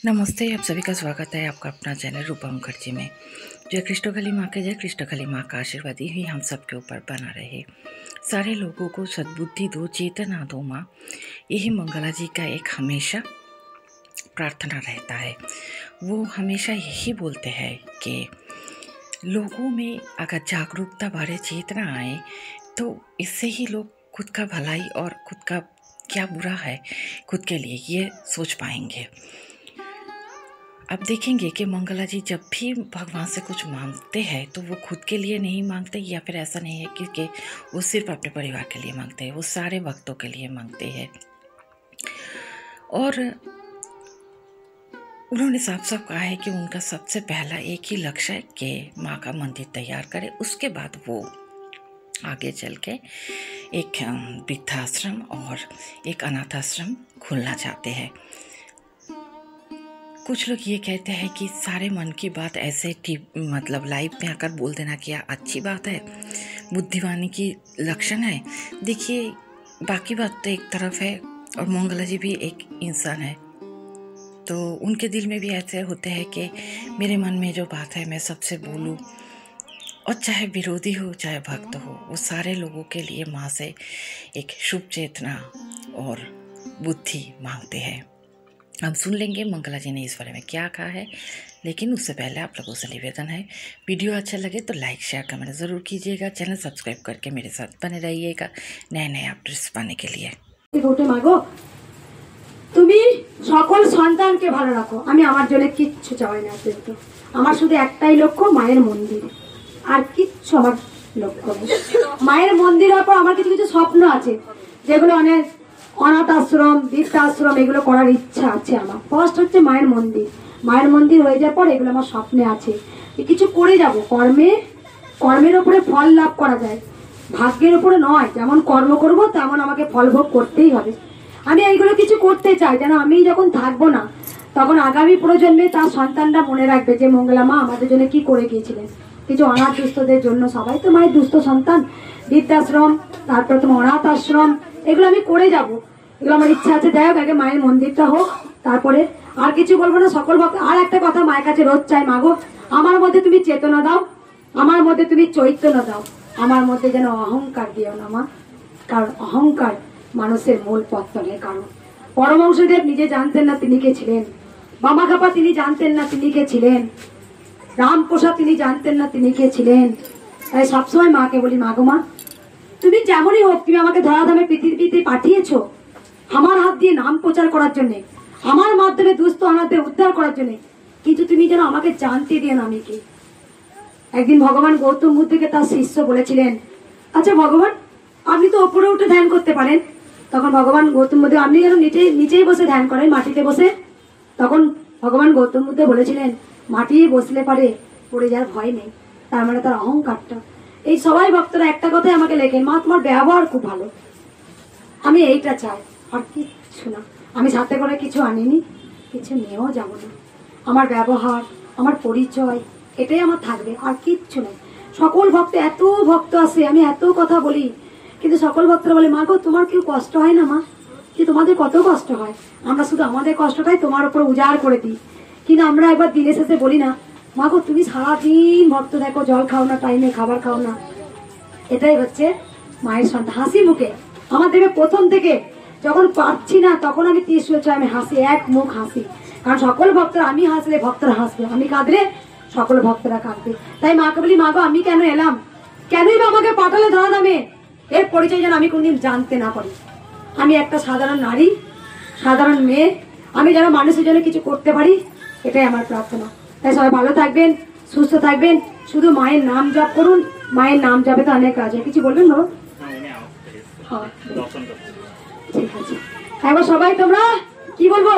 नमस्ते, आप सभी का स्वागत है आपका अपना चैनल रूपा मुखर्जी में। जय कृष्णकाली माँ के जय। कृष्णकाली माँ का आशीर्वाद ही हम सबके ऊपर बना रहे। सारे लोगों को सद्बुद्धि दो, चेतना दो माँ, यही मंगला जी का एक हमेशा प्रार्थना रहता है। वो हमेशा यही बोलते हैं कि लोगों में अगर जागरूकता बढ़े, चेतना आए, तो इससे ही लोग खुद का भलाई और खुद का क्या बुरा है खुद के लिए ये सोच पाएंगे। अब देखेंगे कि मंगला जी जब भी भगवान से कुछ मांगते हैं तो वो खुद के लिए नहीं मांगते, या फिर ऐसा नहीं है कि वो सिर्फ अपने परिवार के लिए मांगते हैं, वो सारे भक्तों के लिए मांगते हैं। और उन्होंने साफ साफ कहा है कि उनका सबसे पहला एक ही लक्ष्य है कि माँ का मंदिर तैयार करे, उसके बाद वो आगे चल के एक वृद्धाश्रम और एक अनाथ आश्रम खोलना चाहते हैं। कुछ लोग ये कहते हैं कि सारे मन की बात ऐसे मतलब लाइव में आकर बोल देना क्या अच्छी बात है, बुद्धिवानी की लक्षण है। देखिए, बाकी बात तो एक तरफ है और मंगला जी भी एक इंसान है, तो उनके दिल में भी ऐसे होते हैं कि मेरे मन में जो बात है मैं सबसे बोलूं, और चाहे विरोधी हो चाहे भक्त हो, वो सारे लोगों के लिए माँ से एक शुभ चेतना और बुद्धि मांगते हैं। हम सुन लेंगे मंगला जी ने इस बारे में क्या कहा है, लेकिन उससे पहले आप लोगों से निवेदन है, वीडियो अच्छा लगे तो लाइक शेयर कमेंट ज़रूर कीजिएगा, चैनल सब्सक्राइब करके मेरे साथ बने रहिएगा नए नए अपडेट्स पाने के लिए। मागो তুমি সকল সন্তানকে ভালো রাখো, আমি আমার জন্য কিচ্ছু চাই না, কিন্তু আমার শুধু একটাই লক্ষ্য মায়ের মন্দির, আর কিচ্ছু আমার লক্ষ্য নেই। মায়ের মন্দিরের পর আমার কিছু কিছু স্বপ্ন আছে, যেগুলো অনেক অনাথ আশ্রম, বৃদ্ধাশ্রম, এগুলো করার ইচ্ছা আছে আমার। ফার্স্ট হচ্ছে মায়ের মন্দির। মায়ের মন্দির হয়ে যাওয়ার পর এগুলো আমার স্বপ্নে আছে, কিছু করে যাব। কর্মের উপরে ফল লাভ করা যায়, ভাগ্যের উপরে নয়। যেমন কর্ম করব তেমন আমাকে ফল ভোগ করতেই হবে। আমি এইগুলো কিছু করতে চাই যেন আমি যখন থাকবো না তখন আগামী প্রজন্মে তার সন্তানরা মনে রাখবে যে মঙ্গলা মা আমাদের জন্য কি করে গিয়েছিলেন। কিছু অনাথ দুস্থদের জন্য, সবাই তো মায়ের দুস্থ সন্তান, বৃদ্ধাশ্রম, তারপর তোমার অনাথ আশ্রম, এগুলো আমি করে যাব, এগুলো আমার ইচ্ছা আছে। যাই হোক, আগে মায়ের মন্দিরটা হোক, তারপরে আর কিছু বলবো না। সকল ভক্ত আর একটা কথা মায়ের কাছে রোজ চাই, মাগো আমার মধ্যে তুমি চেতনা দাও, আমার মধ্যে তুমি চৈতন্য দাও, আমার মধ্যে যেন অহংকার দিও না মা, কারণ অহংকার মানুষের মূল পত্তনের কারণ। পরমহংসদেব নিজে জানতেন না তিনি কে ছিলেন, বামাখাপা তিনি জানতেন না তিনি কে ছিলেন, রামপ্রসাদ তিনি জানতেন না তিনি কে ছিলেন। তাই সবসময় মাকে বলি, মাগো মা তুমি যেমনই হোক, তুমি আমাকে ধরাধামে পৃথিবীতে পাঠিয়েছো আমার হাত দিয়ে নাম প্রচার করার জন্য, আমার মাধ্যমে দুস্থ অনাথদের উদ্ধার করার জন্য, কিন্তু তুমি যেন আমাকে জানতে দিও না আমি কি। একদিন ভগবান গৌতম বুদ্ধকে তার শিষ্য বলেছিলেন, আচ্ছা ভগবান আপনি তো ওপরে উঠে ধ্যান করতে পারেন। তখন ভগবান গৌতম বুদ্ধ, আপনি যেন নিচেই বসে ধ্যান করেন, মাটিতে বসে। তখন ভগবান গৌতম বুদ্ধ বলেছিলেন, মাটি বসলে পারে পড়ে যাওয়ার ভয় নেই, তার মানে তার অহংকারটা। এই সবাই ভক্তরা একটা কথাই আমাকে লেখেন, মা তোমার ব্যবহার খুব ভালো, আমি এইটা চাই, আর কিচ্ছু না। আমি সাথে করে কিছু আনিনি, কিছু নিয়েও যাব না। আমার ব্যবহার, আমার পরিচয়, এটাই আমার থাকবে, আর কিচ্ছু নেই। সকল ভক্ত, এত ভক্ত আছে, আমি এত কথা বলি, কিন্তু সকল ভক্তরা বলে, মা গো তোমার কেউ কষ্ট হয় না মা? যে তোমাদের কত কষ্ট হয়, আমরা শুধু আমাদের কষ্টটাই তোমার উপর উজাড় করে দিই, কিন্তু আমরা একবার দিনের শেষে বলি না, মা গো তুমি সারাদিন ভক্ত দেখো, জল খাও না, টাইমে খাবার খাও না। এটাই হচ্ছে মায়ের সন্তান। হাসি মুখে আমার দেবে প্রথম থেকে, যখন পারছি না তখন আমি 30 বছর আমি হাসি, এক মুখ হাসি, কারণ সকল ভক্তরা, আমি হাসলে ভক্তরা হাসবে, আমি কাঁদলে সকল ভক্তরা কাঁদবে। তাই মাকে বলি, মা গো আমি কেন এলাম, কেনই বা আমাকে পাঠালে ধরাধামে, এর পরিচয় যেন আমি কোনদিন জানতে না পারি। আমি একটা সাধারণ নারী, সাধারণ মেয়ে, আমি যেন মানুষের জন্য কিছু করতে পারি, এটাই আমার প্রার্থনা। তাই সবাই ভালো থাকবেন, সুস্থ থাকবেন, শুধু মায়ের নাম জপ করুন, মায়ের নাম জপে তো অনেক কাজ। কিছু বলবেন না? হ্যাঁ ঠিক আছে, একবার সবাই তোমরা কি বলবো?